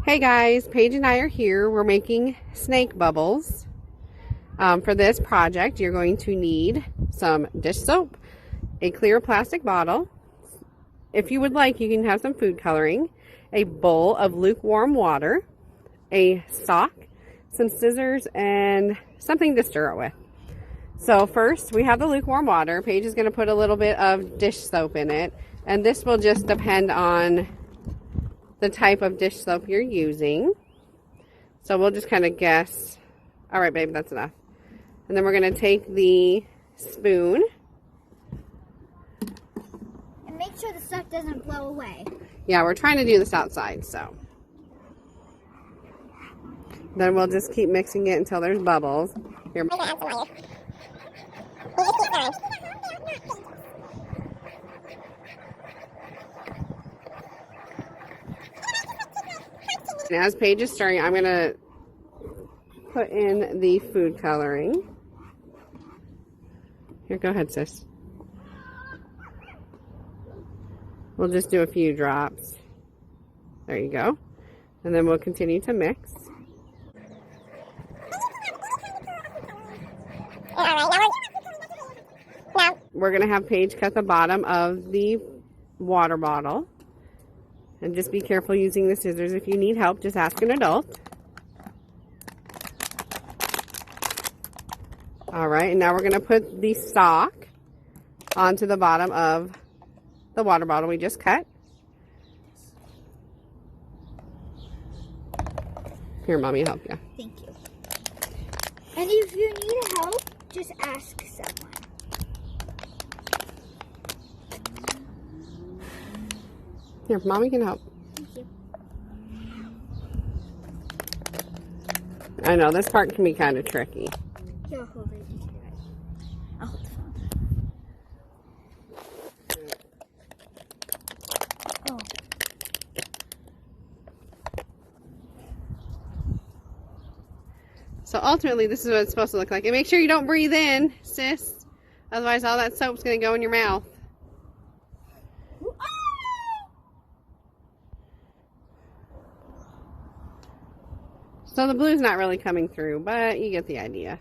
Hey guys, Paige and I are here. We're making snake bubbles. For this project, you're going to need some dish soap, a clear plastic bottle. If you would like, you can have some food coloring, a bowl of lukewarm water, a sock, some scissors, and something to stir it with. So first, we have the lukewarm water. Paige is going to put a little bit of dish soap in it, and this will just depend on the type of dish soap you're using. So we'll just kind of guess. All right, babe, that's enough. And then we're going to take the spoon. And make sure the stuff doesn't blow away. Yeah, we're trying to do this outside, so. Then we'll just keep mixing it until there's bubbles. Here. And as Paige is stirring, I'm going to put in the food coloring. Here, go ahead, sis. We'll just do a few drops. There you go. And then we'll continue to mix. We're going to have Paige cut the bottom of the water bottle. And just be careful using the scissors. If you need help, just ask an adult. All right, and now we're going to put the sock onto the bottom of the water bottle we just cut. Here, Mommy will help you. Thank you. And if you need help, just ask someone. Here, Mommy can help. Thank you. I know, this part can be kind of tricky. Here, I'll hold it. I'll hold the phone. Oh. So ultimately, this is what it's supposed to look like. And make sure you don't breathe in, sis. Otherwise, all that soap's going to go in your mouth. So the blue's not really coming through, but you get the idea.